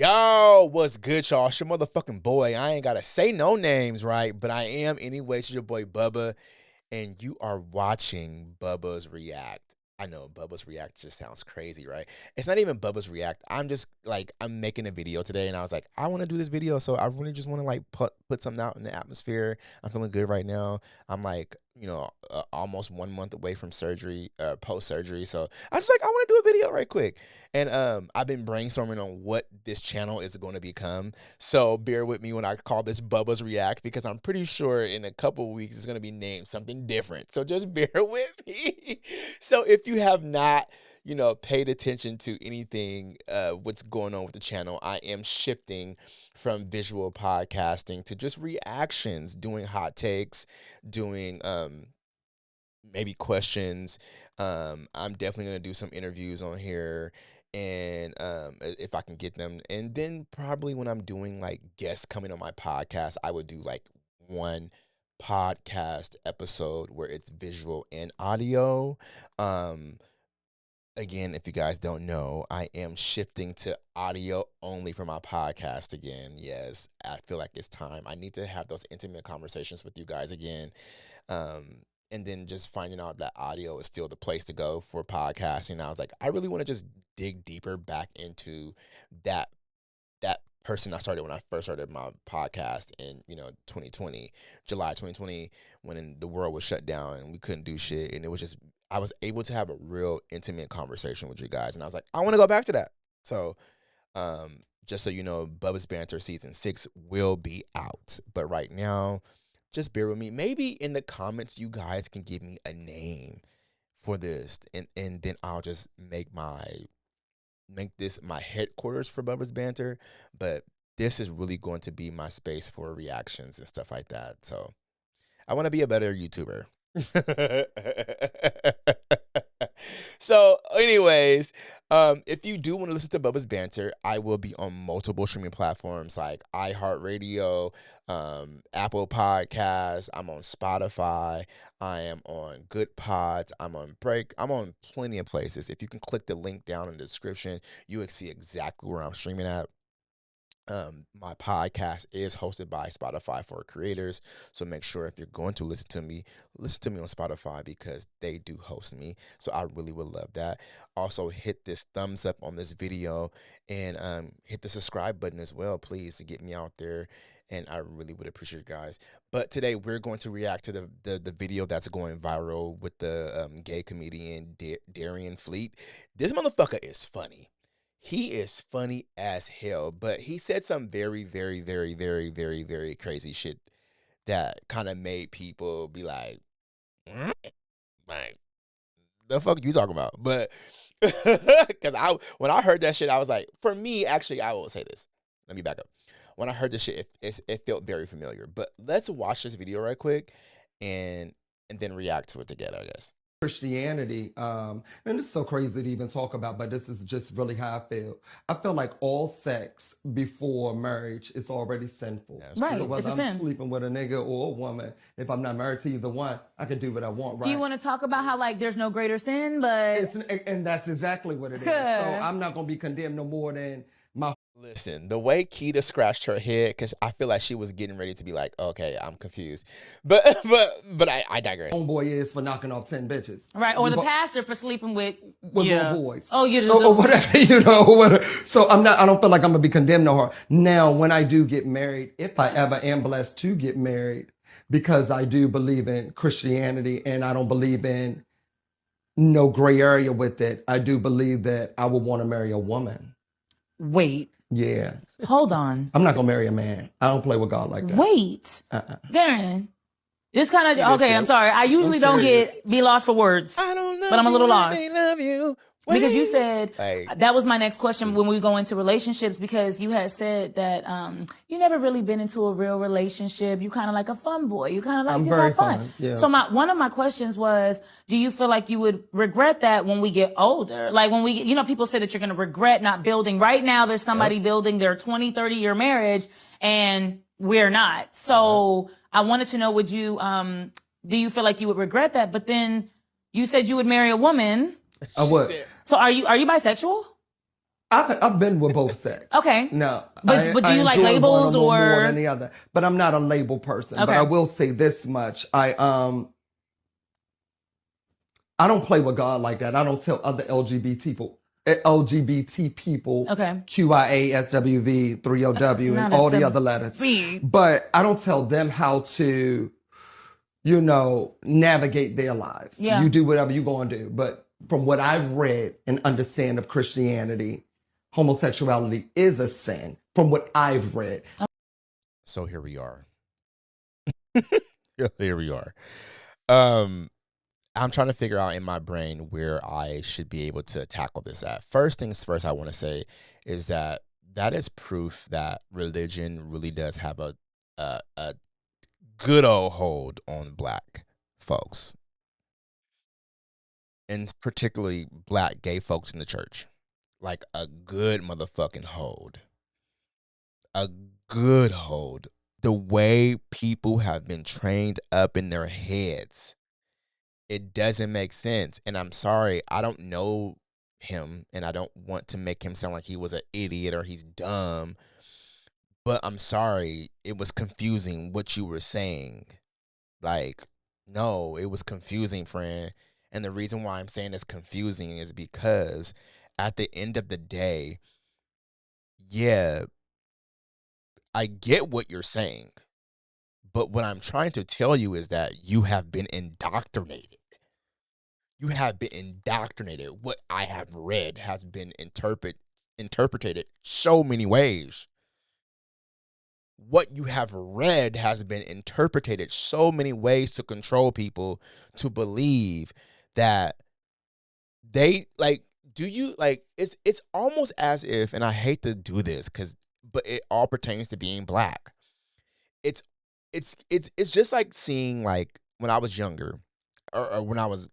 Yo, what's good, y'all? It's your motherfucking boy. I ain't gotta say no names, right? But I am anyways. It's your boy Bubba, and you are watching Bubba's React. I know Bubba's React just sounds crazy, right? It's not even Bubba's React. I'm just like I'm making a video today, and I was like, I want to do this video, so I really just want to like put something out in the atmosphere. I'm feeling good right now. I'm like, almost 1 month away from surgery, post surgery, so I just like I want to do a video right quick. And I've been brainstorming on what this channel is going to become. So bear with me when I call this Bubba's React, because I'm pretty sure in a couple of weeks it's going to be named something different. So just bear with me. So if you have not, paid attention to anything, what's going on with the channel, I am shifting from visual podcasting to just reactions, doing hot takes, doing maybe questions. I'm definitely gonna do some interviews on here, and if I can get them, and then probably when I'm doing like guests coming on my podcast, I would do like one podcast episode where it's visual and audio. Again, if you guys don't know, I am shifting to audio only for my podcast again. Yes, I feel like it's time. I need to have those intimate conversations with you guys again. And then just finding out that audio is still the place to go for podcasting. I was like, I really want to just dig deeper back into that person I started when I first started my podcast in 2020, July 2020, when the world was shut down and we couldn't do shit, and it was just I was able to have a real intimate conversation with you guys, and I was like, I want to go back to that. So just so you know, Bubba's Banter season 6 will be out, but right now, just bear with me. Maybe in the comments you guys can give me a name for this, and then I'll just make this my headquarters for Bubba's Banter. But this is really going to be my space for reactions and stuff like that. So I want to be a better YouTuber. So anyways, if you do want to listen to Bubba's Banter, I will be on multiple streaming platforms like iHeartRadio, Apple Podcasts. I'm on Spotify. I am on Good Pods. I'm on Break. I'm on plenty of places. If you can click the link down in the description, you will see exactly where I'm streaming at. My podcast is hosted by Spotify for creators, so make sure if you're going to listen to me on Spotify, because they do host me, so I really would love that. Also, hit this thumbs up on this video, and hit the subscribe button as well, please, to get me out there, and I really would appreciate you guys. But today we're going to react to the video that's going viral with the gay comedian Darren Fleet. This motherfucker is funny. He is funny as hell, but he said some very, very, very, very, very, very crazy shit that kind of made people be like, like, the fuck you talking about? But because when I heard that shit, I was like, for me, actually, I will say this. Let me back up. When I heard this shit, it felt very familiar. But let's watch this video right quick, and then react to it together, I guess. Christianity, and it's so crazy to even talk about, but this is just really how I feel. I feel like all sex before marriage is already sinful. Right, So whether it's a I'm sin. sleeping with a nigga or a woman, if I'm not married to either one, I can do what I want, right? Do you want to talk about how like there's no greater sin, but and that's exactly what it is. So I'm not gonna be condemned no more than my. Listen, the way Keita scratched her head, because I feel like she was getting ready to be like, okay, I'm confused. But I digress. Homeboy is for knocking off 10 bitches. Right, or the pastor for sleeping with little boys. Oh, you so, or whatever, So I don't feel like I'm gonna be condemned no more. Now, when I do get married, if I ever am blessed to get married, because I do believe in Christianity and I don't believe in no gray area with it, I do believe that I would want to marry a woman. Wait. Yeah. Hold on. I'm not gonna marry a man. I don't play with God like that. Wait. Darren. This kind of, okay, I'm sorry. I usually don't be lost for words. I don't know, but I'm a little lost. They love you. Because you said, that was my next question when we go into relationships, because you had said that you never really been into a real relationship. You kind of like a fun boy. You kind of like just have fun. Yeah. So one of my questions was, do you feel like you would regret that when we get older? Like when we, people say that you're going to regret not building. Right now, there's somebody building their 20, 30-year marriage, and we're not. So I wanted to know, would you, do you feel like you would regret that? But then you said you would marry a woman. I would. So are you bisexual? I've been with both sex. Okay. No, but do you like labels or more than the other? But I'm not a label person. Okay. But I will say this much: I don't play with God like that. I don't tell other LGBT people, okay, QIA, SWV, 3OW, and all the other letters. But I don't tell them how to, navigate their lives. Yeah. You do whatever you're going to do. But from what I've read and understand of Christianity, homosexuality is a sin from what I've read. So here we are. Here we are. I'm trying to figure out in my brain where I should be able to tackle this at. First things first, I want to say is that is proof that religion really does have a good old hold on Black folks, and particularly Black gay folks in the church. Like a good motherfucking hold. A good hold. The way people have been trained up in their heads, it doesn't make sense. And I'm sorry, I don't know him, and I don't want to make him sound like he was an idiot or he's dumb. But I'm sorry, it was confusing what you were saying. Like, no, it was confusing, friend. And the reason why I'm saying it's confusing is because at the end of the day, yeah, I get what you're saying. But what I'm trying to tell you is that you have been indoctrinated. You have been indoctrinated. What I have read has been interpreted so many ways. What you have read has been interpreted so many ways to control people to believe that they do you it's almost as if, and I hate to do this but it all pertains to being Black. It's just like seeing, like, when I was younger or when I was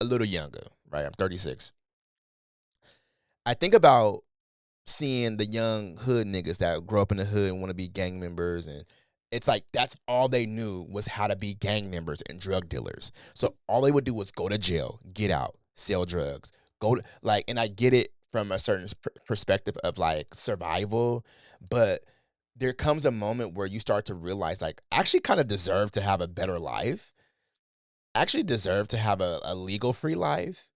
a little younger, right? I'm 36. I think about seeing the young hood niggas that grow up in the hood and want to be gang members, and it's like that's all they knew was how to be gang members and drug dealers. So all they would do was go to jail, get out, sell drugs, and I get it from a certain perspective of like survival, but there comes a moment where you start to realize, like, I actually kind of deserve to have a better life. I actually deserve to have a legal free life.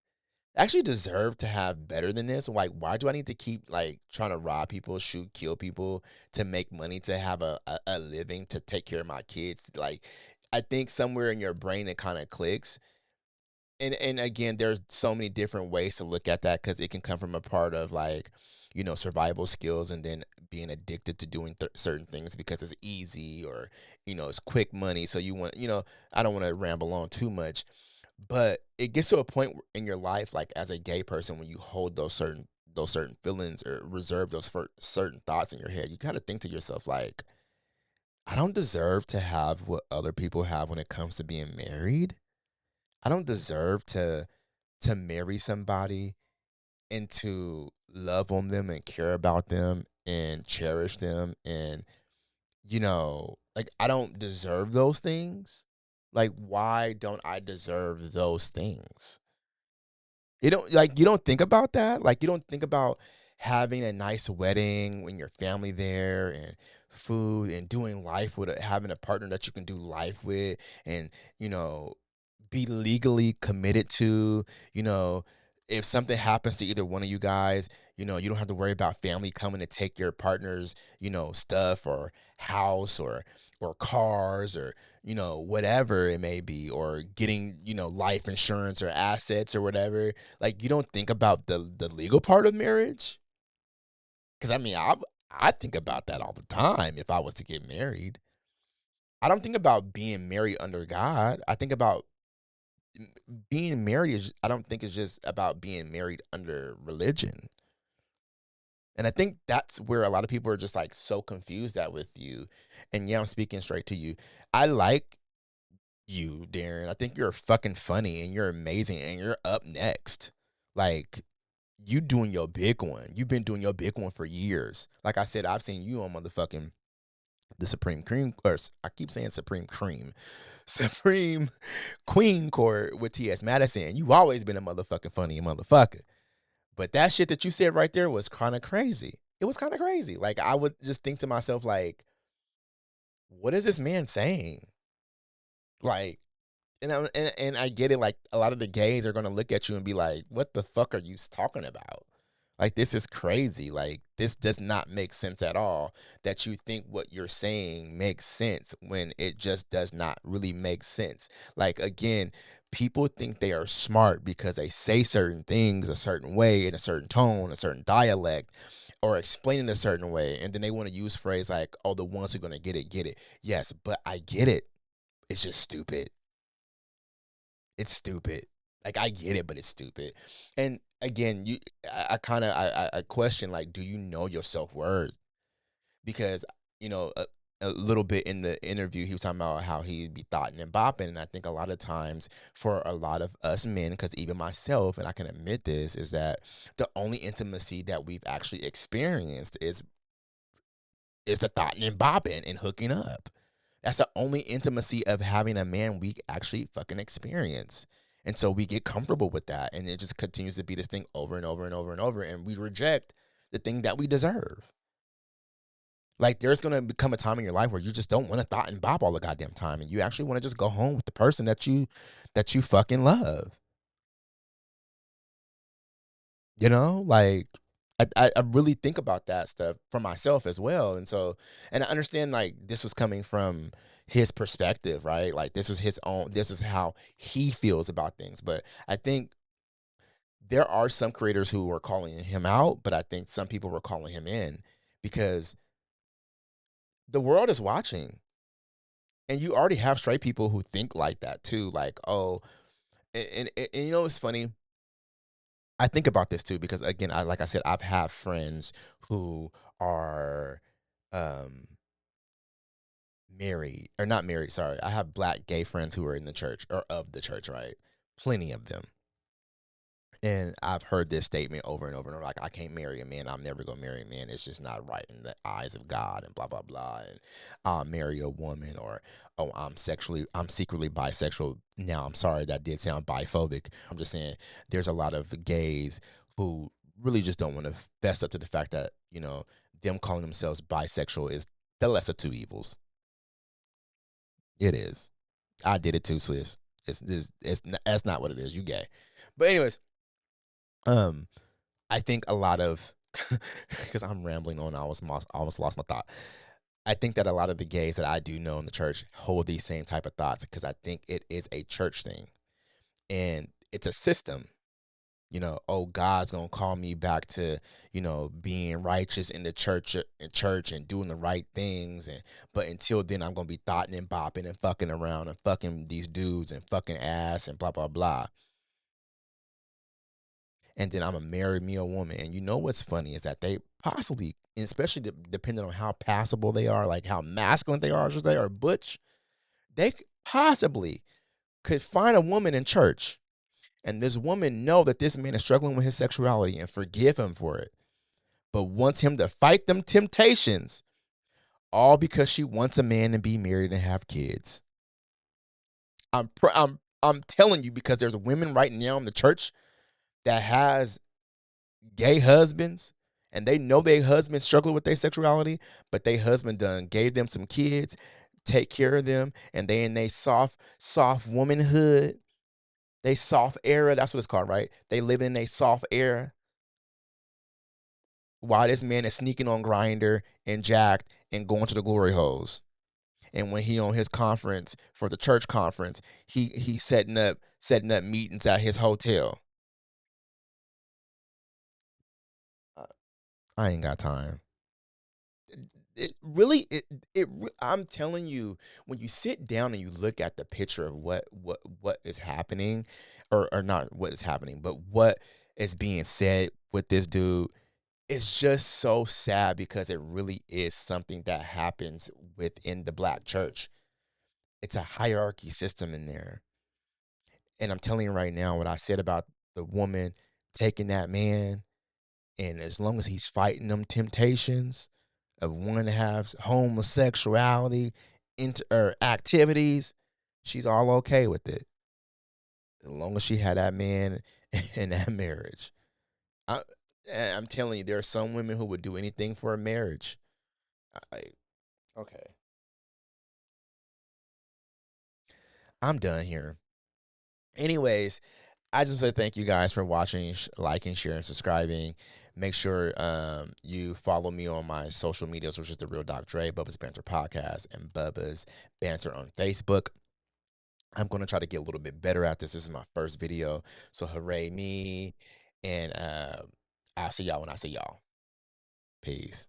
I actually deserve to have better than this. Like, why do I need to keep like trying to rob people, shoot, kill people to make money, to have a living, to take care of my kids? Like, I think somewhere in your brain it kind of clicks. And again, there's so many different ways to look at that, because it can come from a part of like, survival skills, and then being addicted to doing certain things because it's easy, or, it's quick money. So you want, I don't want to ramble on too much, but it gets to a point in your life, like as a gay person, when you hold those certain feelings or reserve those for certain thoughts in your head, you kind of think to yourself, like, I don't deserve to have what other people have when it comes to being married. I don't deserve to marry somebody and to love on them and care about them and cherish them, and like, I don't deserve those things. Like, why don't I deserve those things? You don't think about that. Like, you don't think about having a nice wedding when your family there, and food, and doing life with having a partner that you can do life with, and be legally committed to. If something happens to either one of you guys, you don't have to worry about family coming to take your partner's stuff, or house, or cars, or whatever it may be, or getting life insurance or assets or whatever. Like, you don't think about the legal part of marriage. Because I mean, I think about that all the time. If I was to get married, I don't think about being married under God. I think about being married I don't think it's just about being married under religion. And I think that's where a lot of people are just like so confused at with you. And yeah, I'm speaking straight to you. I like you, Darren. I think you're fucking funny, and you're amazing, and you're up next. Like, you doing your big one. You've been doing your big one for years. Like I said, I've seen you on motherfucking the Supreme Cream, or I keep saying Supreme Cream, Supreme Queen Court with T.S. Madison. You've always been a motherfucking funny motherfucker. But that shit that you said right there was kind of crazy. It was kind of crazy. Like, I would just think to myself, like, what is this man saying? Like, and I get it. Like, a lot of the gays are gonna look at you and be like, "What the fuck are you talking about? Like, this is crazy. Like, this does not make sense at all. That you think what you're saying makes sense when it just does not really make sense. Like, again, people think they are smart because they say certain things a certain way, in a certain tone, a certain dialect, or explain it a certain way, and then they want to use phrase like, "Oh, the ones who are gonna get it, get it." Yes, but I get it. It's just stupid. It's stupid. Like, I get it, but it's stupid. And again, I kind of I question, like, do you know your self worth? Because you know a little bit in the interview, he was talking about how he'd be thoughting and bopping, and I think a lot of times for a lot of us men, because even myself, and I can admit this, is that the only intimacy that we've actually experienced is the thoughting and bopping and hooking up. That's the only intimacy of having a man we actually fucking experience. And so we get comfortable with that. And it just continues to be this thing over and over and over and over. And we reject the thing that we deserve. Like, there's going to become a time in your life where you just don't want to thought and bop all the goddamn time. And you actually want to just go home with the person that you fucking love. You know, like, I really think about that stuff for myself as well. And so, and I understand, like, this was coming from his perspective, right? Like, this was his own, this is how he feels about things. But I think there are some creators who were calling him out, but I think some people were calling him in because the world is watching. And you already have straight people who think like that too. Like, oh, and you know what's funny? I think about this too because, again, like I said, I've had friends who are um married, or not married, sorry. I have black gay friends who are in the church, or of the church, right? Plenty of them. And I've heard this statement over and over and over, like, I can't marry a man. I'm never gonna marry a man. It's just not right in the eyes of God, and blah blah blah. And I'll marry a woman, or, oh, I'm secretly bisexual. Now, I'm sorry, that did sound biphobic. I'm just saying there's a lot of gays who really just don't want to fess up to the fact that, them calling themselves bisexual is the lesser two evils. It is. I did it too, sis. That's not what it is. You gay. But anyways, um, I think a lot of, because I'm rambling on, I almost lost my thought. I think that a lot of the gays that I do know in the church hold these same type of thoughts because I think it is a church thing, and it's a system. Oh, God's gonna call me back to, being righteous in the church and doing the right things, but until then I'm gonna be thoughting and bopping and fucking around and fucking these dudes and fucking ass and blah blah blah. And then I'm gonna marry me a woman. And you know what's funny is that they possibly, especially depending on how passable they are, like how masculine they are, I should say, or butch, they possibly could find a woman in church, and this woman know that this man is struggling with his sexuality and forgive him for it, but wants him to fight them temptations, all because she wants a man to be married and have kids. I'm telling you, because there's women right now in the church that has gay husbands, and they know their husband struggle with their sexuality, but their husband done gave them some kids, take care of them, and they in they soft womanhood, they soft era. That's what it's called, right? They live in a soft era. While this man is sneaking on Grinder and Jacked and going to the glory holes. And when he on his conference for the church conference, he setting up meetings at his hotel. I ain't got time. It really, I'm telling you, when you sit down and you look at the picture of what is happening, or not what is happening, but what is being said with this dude, it's just so sad because it really is something that happens within the black church. It's a hierarchy system in there. And I'm telling you right now, what I said about the woman taking that man, and as long as he's fighting them temptations of wanting to have homosexuality or activities, she's all okay with it. As long as she had that man in that marriage. I'm telling you, there are some women who would do anything for a marriage. I, okay. I'm done here. Anyways, I just say thank you guys for watching, liking, sharing, subscribing. Make sure you follow me on my social medias, which is The Real Doc Dre, Bubba's Banter Podcast, and Bubba's Banter on Facebook. I'm going to try to get a little bit better at this. This is my first video. So hooray me. And I'll see y'all when I see y'all. Peace.